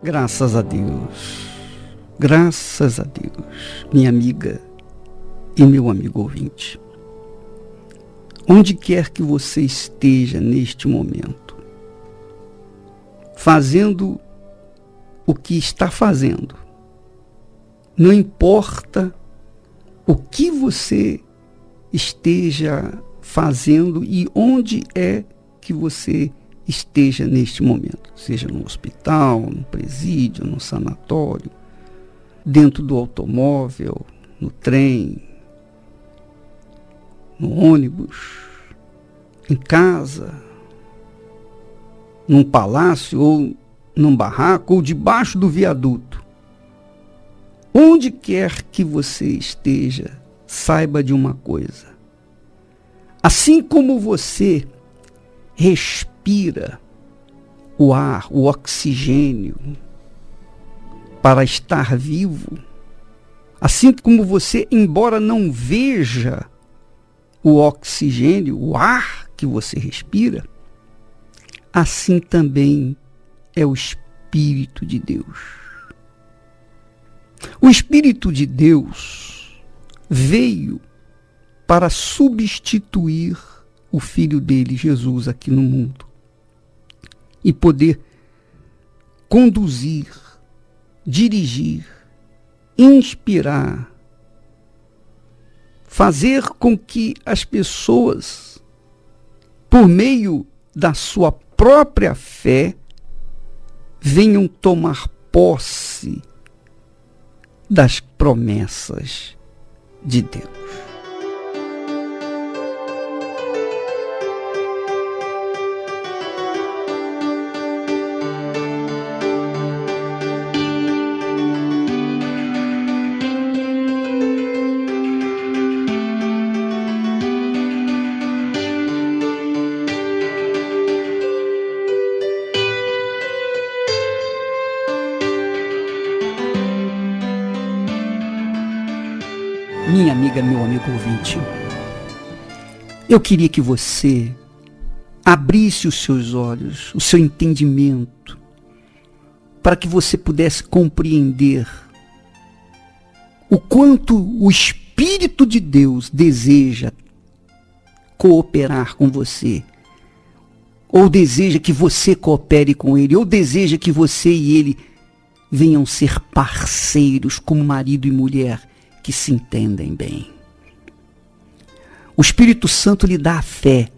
Graças a Deus, graças a Deus, minha amiga e meu amigo ouvinte. Onde quer que você esteja neste momento, fazendo o que está fazendo, não importa o que você esteja fazendo e onde é que você esteja neste momento, seja no hospital, no presídio, no sanatório, dentro do automóvel, no trem, no ônibus, em casa, num palácio ou num barraco ou debaixo do viaduto. Onde quer que você esteja, saiba de uma coisa. Assim como você respira o ar, o oxigênio, para estar vivo, assim como você, embora não veja o oxigênio, o ar que você respira, assim também é o Espírito de Deus. O Espírito de Deus veio para substituir o Filho dele, Jesus, aqui no mundo, e poder conduzir, dirigir, inspirar, fazer com que as pessoas, por meio da sua própria fé, venham tomar posse das promessas de Deus. Minha amiga, meu amigo ouvinte, eu queria que você abrisse os seus olhos, o seu entendimento, para que você pudesse compreender o quanto o Espírito de Deus deseja cooperar com você, ou deseja que você coopere com Ele, ou deseja que você e Ele venham ser parceiros como marido e mulher, que se entendem bem. O Espírito Santo lhe dá a fé.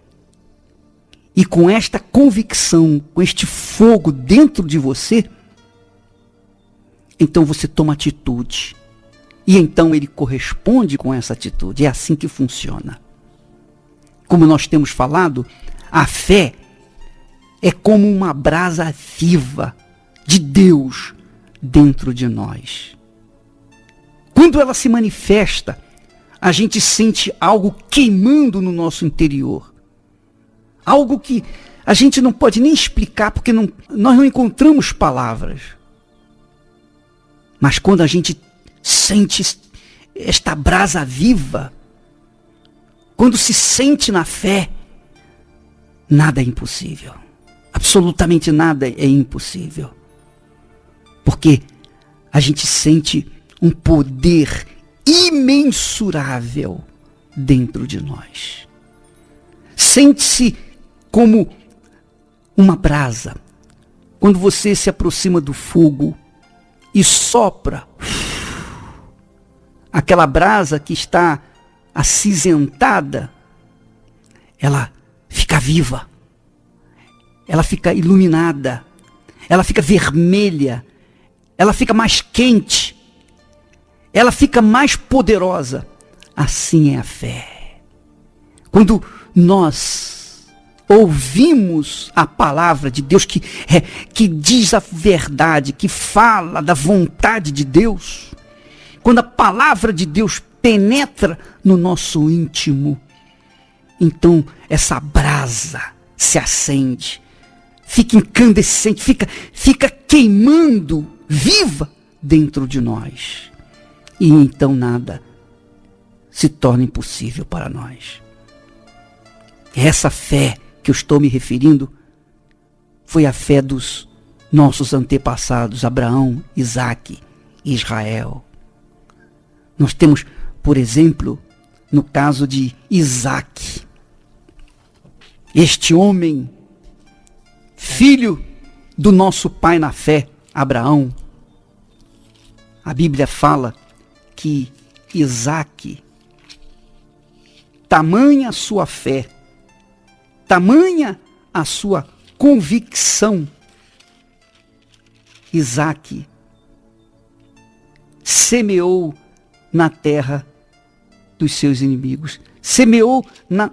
E com esta convicção, com este fogo dentro de você, então você toma atitude. E então ele corresponde com essa atitude. É assim que funciona. Como nós temos falado, a fé é como uma brasa viva de Deus dentro de nós. Quando ela se manifesta, a gente sente algo queimando no nosso interior. Algo que a gente não pode nem explicar, porque nós não encontramos palavras. Mas quando a gente sente esta brasa viva, quando se sente na fé, nada é impossível. Absolutamente nada é impossível. Porque a gente sente um poder imensurável dentro de nós. Sente-se como uma brasa. Quando você se aproxima do fogo e sopra, aquela brasa que está acinzentada, ela fica viva, ela fica iluminada, ela fica vermelha, ela fica mais quente, ela fica mais poderosa. Assim é a fé. Quando nós ouvimos a palavra de Deus, que diz a verdade, que fala da vontade de Deus, quando a palavra de Deus penetra no nosso íntimo, então essa brasa se acende, fica incandescente, fica queimando, viva dentro de nós. E então nada se torna impossível para nós. Essa fé que eu estou me referindo foi a fé dos nossos antepassados, Abraão, Isaque e Israel. Nós temos, por exemplo, no caso de Isaque, este homem, filho do nosso pai na fé, Abraão. A Bíblia fala que Isaque, tamanha a sua fé, tamanha a sua convicção, Isaque semeou na terra dos seus inimigos, semeou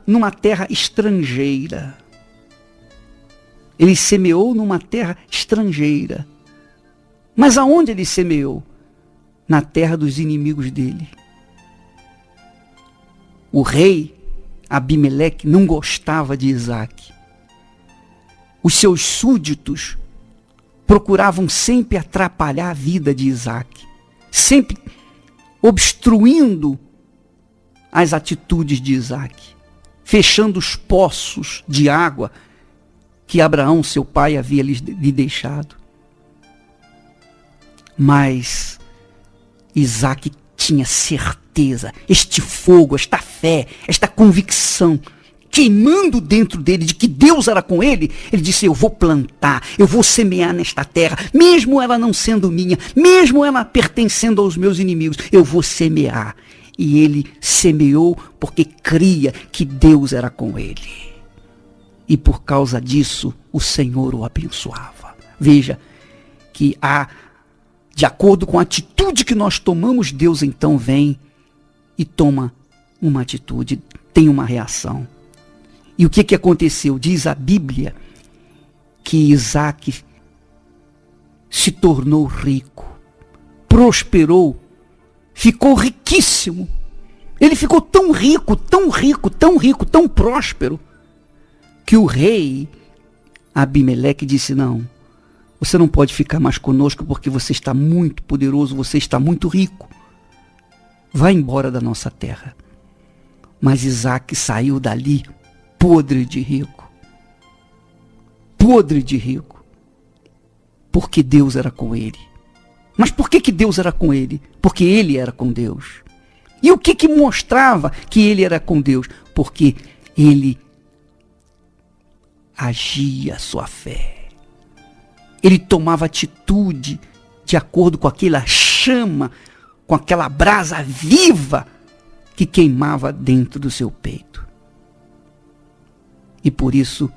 numa terra estrangeira. Ele semeou numa terra estrangeira. Mas aonde ele semeou? Na terra dos inimigos dele. O rei Abimeleque não gostava de Isaque. Os seus súditos procuravam sempre atrapalhar a vida de Isaque, sempre obstruindo as atitudes de Isaque, fechando os poços de água que Abraão, seu pai, havia lhe deixado. Mas Isaque tinha certeza, este fogo, esta fé, esta convicção, queimando dentro dele de que Deus era com ele. Ele disse: eu vou plantar, eu vou semear nesta terra, mesmo ela não sendo minha, mesmo ela pertencendo aos meus inimigos, eu vou semear. E ele semeou porque cria que Deus era com ele. E por causa disso, o Senhor o abençoava. Veja que de acordo com a atitude que nós tomamos, Deus então vem e toma uma atitude, tem uma reação. E o que aconteceu? Diz a Bíblia que Isaque se tornou rico, prosperou, ficou riquíssimo. Ele ficou tão rico, tão rico, tão rico, tão próspero, que o rei Abimeleque disse: não, você não pode ficar mais conosco porque você está muito poderoso, você está muito rico. Vai embora da nossa terra. Mas Isaque saiu dali podre de rico. Podre de rico. Porque Deus era com ele. Mas por que Deus era com ele? Porque ele era com Deus. E o que mostrava que ele era com Deus? Porque ele agia a sua fé. Ele tomava atitude de acordo com aquela chama, com aquela brasa viva que queimava dentro do seu peito. E por isso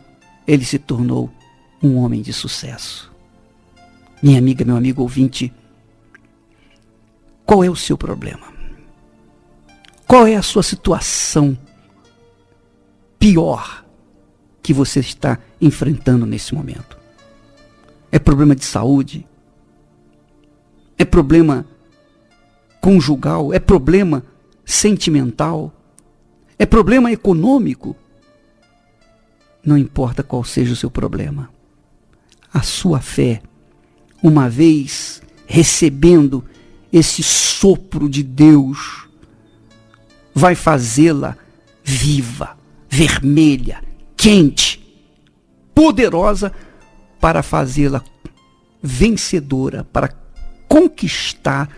ele se tornou um homem de sucesso. Minha amiga, meu amigo ouvinte, qual é o seu problema? Qual é a sua situação pior que você está enfrentando nesse momento? É problema de saúde? É problema conjugal? É problema sentimental? É problema econômico? Não importa qual seja o seu problema. A sua fé, uma vez recebendo esse sopro de Deus, vai fazê-la viva, vermelha, quente, poderosa, para fazê-la vencedora, para conquistar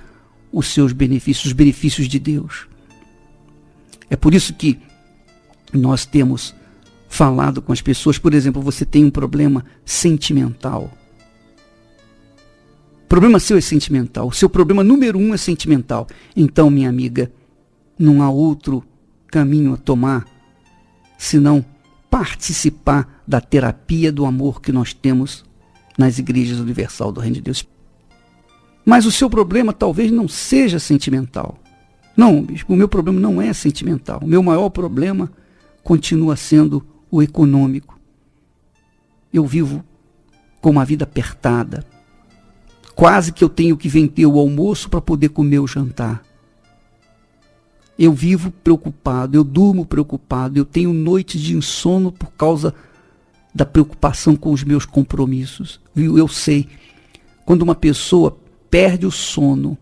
os seus benefícios, os benefícios de Deus. É por isso que nós temos falado com as pessoas. Por exemplo, você tem um problema sentimental. O problema seu é sentimental. O seu problema número 1 é sentimental. Então, minha amiga, não há outro caminho a tomar senão participar da terapia do amor que nós temos nas igrejas universal do Reino de Deus. Mas o seu problema talvez não seja sentimental. Não, bispo, o meu problema não é sentimental. O meu maior problema continua sendo o econômico. Eu vivo com uma vida apertada. Quase que eu tenho que vender o almoço para poder comer o jantar. Eu vivo preocupado, eu durmo preocupado, eu tenho noites de insônia por causa da preocupação com os meus compromissos. Viu? Eu sei, quando uma pessoa perde o sono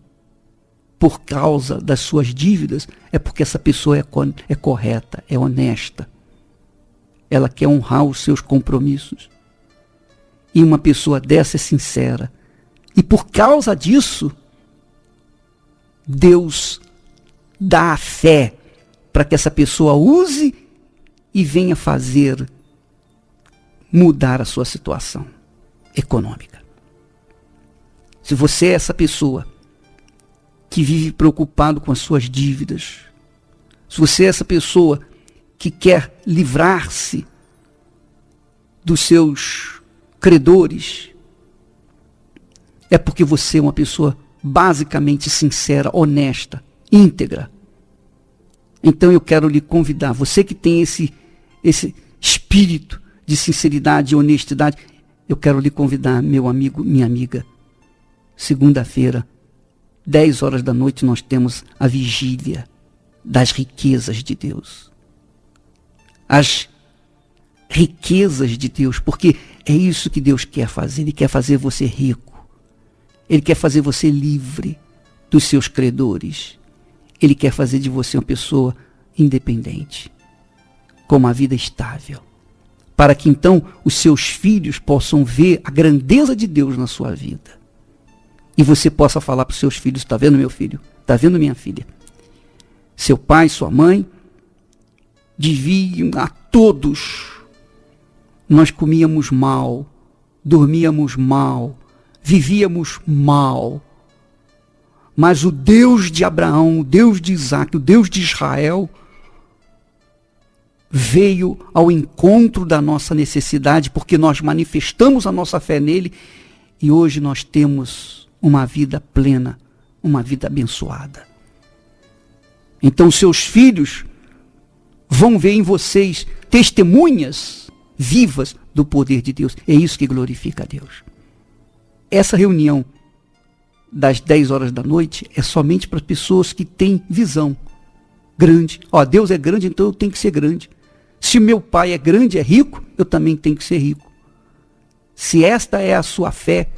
por causa das suas dívidas, é porque essa pessoa é correta, é honesta. Ela quer honrar os seus compromissos. E uma pessoa dessa é sincera. E por causa disso, Deus dá a fé para que essa pessoa use e venha fazer mudar a sua situação econômica. Se você é essa pessoa que vive preocupado com as suas dívidas, se você é essa pessoa que quer livrar-se dos seus credores, é porque você é uma pessoa basicamente sincera, honesta, íntegra. Então eu quero lhe convidar, você que tem esse espírito de sinceridade e honestidade, eu quero lhe convidar, meu amigo, minha amiga, segunda-feira, 10 horas da noite, nós temos a vigília das riquezas de Deus. As riquezas de Deus, porque é isso que Deus quer fazer. Ele quer fazer você rico. Ele quer fazer você livre dos seus credores. Ele quer fazer de você uma pessoa independente, com uma vida estável, para que então os seus filhos possam ver a grandeza de Deus na sua vida. E você possa falar para os seus filhos: está vendo, meu filho? Está vendo, minha filha? Seu pai, sua mãe deviam a todos. Nós comíamos mal, dormíamos mal, vivíamos mal. Mas o Deus de Abraão, o Deus de Isaac, o Deus de Israel veio ao encontro da nossa necessidade, porque nós manifestamos a nossa fé nele e hoje nós temos uma vida plena, uma vida abençoada. Então seus filhos vão ver em vocês testemunhas vivas do poder de Deus. É isso que glorifica a Deus. Essa reunião das 10 horas da noite é somente para pessoas que têm visão grande. Deus é grande, então eu tenho que ser grande. Se meu pai é grande, é rico, eu também tenho que ser rico. Se esta é a sua fé,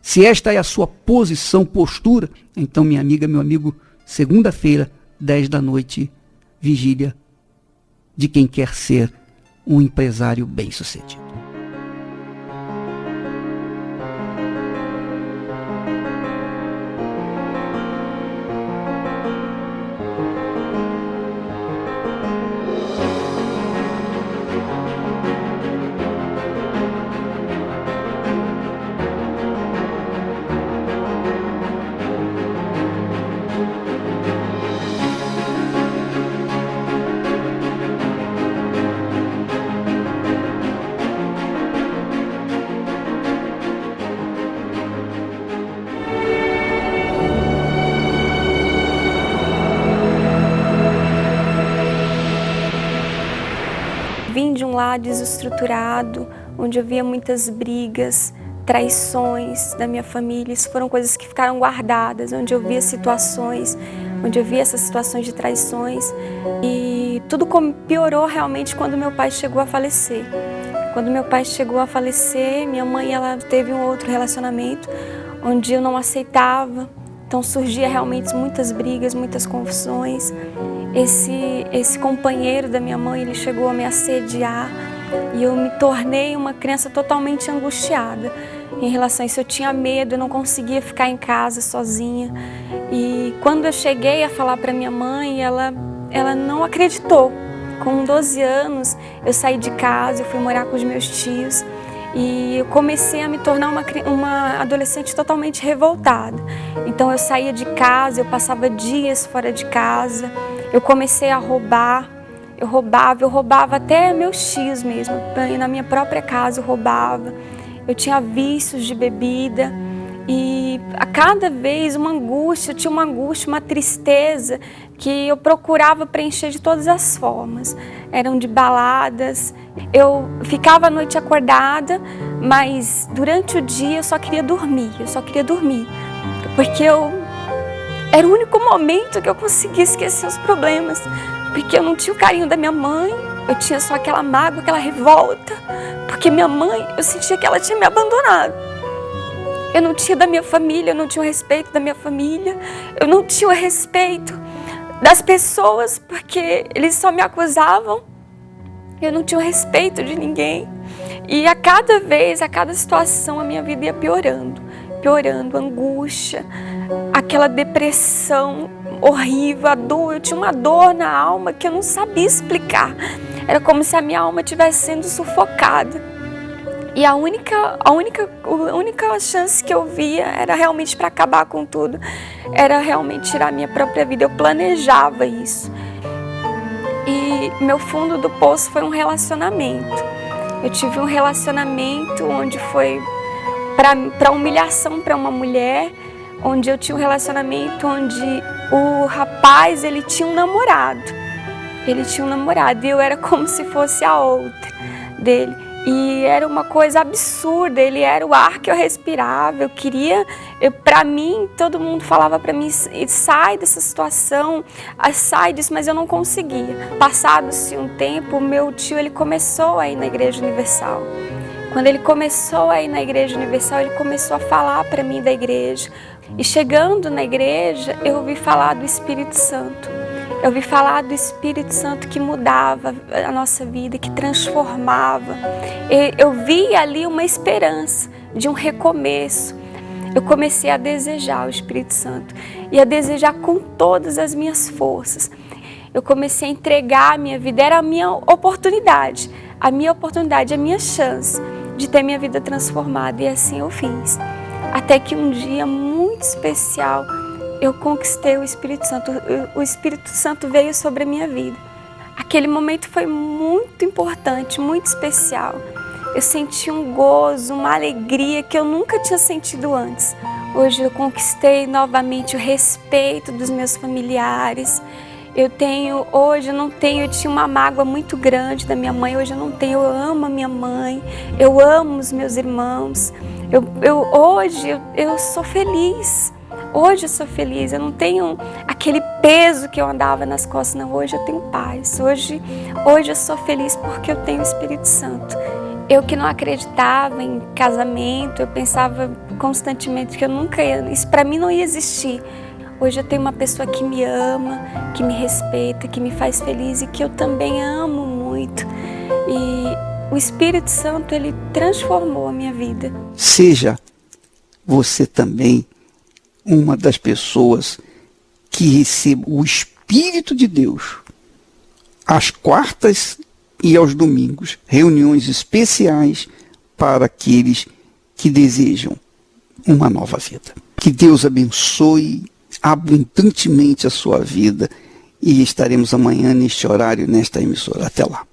se esta é a sua posição, postura, então, minha amiga, meu amigo, segunda-feira, 10 da noite, vigília de quem quer ser um empresário bem-sucedido. Vim de um lar desestruturado, onde eu via muitas brigas, traições da minha família. Isso foram coisas que ficaram guardadas, onde eu via situações, onde eu via essas situações de traições. E tudo piorou realmente quando meu pai chegou a falecer. Quando meu pai chegou a falecer, minha mãe ela teve um outro relacionamento, onde eu não aceitava. Então surgia realmente muitas brigas, muitas confusões. Esse companheiro da minha mãe, ele chegou a me assediar e eu me tornei uma criança totalmente angustiada. Em relação a isso, eu tinha medo, eu não conseguia ficar em casa sozinha. E quando eu cheguei a falar para minha mãe, ela não acreditou. Com 12 anos, eu saí de casa, eu fui morar com os meus tios. E eu comecei a me tornar uma adolescente totalmente revoltada. Então eu saía de casa, eu passava dias fora de casa. Eu comecei a roubar. Eu roubava até meus tios mesmo. Na minha própria casa eu roubava. Eu tinha vícios de bebida. E a cada vez uma angústia, eu tinha uma angústia, uma tristeza que eu procurava preencher de todas as formas. Eram de baladas, eu ficava a noite acordada, mas durante o dia eu só queria dormir, porque era o único momento que eu conseguia esquecer os problemas, porque eu não tinha o carinho da minha mãe, eu tinha só aquela mágoa, aquela revolta, porque minha mãe, eu sentia que ela tinha me abandonado. Eu não tinha da minha família, eu não tinha o respeito da minha família, eu não tinha o respeito das pessoas, porque eles só me acusavam. Eu não tinha o respeito de ninguém. E a cada vez, a cada situação, a minha vida ia piorando, angústia, aquela depressão horrível, a dor. Eu tinha uma dor na alma que eu não sabia explicar. Era como se a minha alma estivesse sendo sufocada. E a única chance que eu via era realmente para acabar com tudo. Era realmente tirar a minha própria vida. Eu planejava isso. E meu fundo do poço foi um relacionamento. Eu tive um relacionamento onde foi para humilhação para uma mulher, onde eu tinha um relacionamento onde o rapaz, ele tinha um namorado. E eu era como se fosse a outra dele. E era uma coisa absurda, ele era o ar que eu respirava. Para mim, todo mundo falava para mim, sai dessa situação, sai disso, mas eu não conseguia. Passado-se um tempo, meu tio, ele começou a ir na Igreja Universal. Quando ele começou a ir na Igreja Universal, ele começou a falar para mim da igreja. E chegando na igreja, eu ouvi falar do Espírito Santo. Eu ouvi falar do Espírito Santo que mudava a nossa vida, que transformava. Eu vi ali uma esperança de um recomeço. Eu comecei a desejar o Espírito Santo e a desejar com todas as minhas forças. Eu comecei a entregar a minha vida, era a minha oportunidade, a minha chance de ter minha vida transformada, e assim eu fiz. Até que um dia muito especial, eu conquistei o Espírito Santo. O Espírito Santo veio sobre a minha vida. Aquele momento foi muito importante, muito especial. Eu senti um gozo, uma alegria que eu nunca tinha sentido antes. Hoje eu conquistei novamente o respeito dos meus familiares. Eu tinha uma mágoa muito grande da minha mãe, hoje eu não tenho. Eu amo a minha mãe, eu amo os meus irmãos. Hoje eu sou feliz. Hoje eu sou feliz, eu não tenho aquele peso que eu andava nas costas, não. Hoje eu tenho paz, hoje eu sou feliz porque eu tenho o Espírito Santo. Eu que não acreditava em casamento, eu pensava constantemente que isso para mim não ia existir. Hoje eu tenho uma pessoa que me ama, que me respeita, que me faz feliz e que eu também amo muito. E o Espírito Santo, ele transformou a minha vida. Seja você também uma das pessoas que recebe o Espírito de Deus às quartas e aos domingos, reuniões especiais para aqueles que desejam uma nova vida. Que Deus abençoe abundantemente a sua vida e estaremos amanhã neste horário, nesta emissora. Até lá.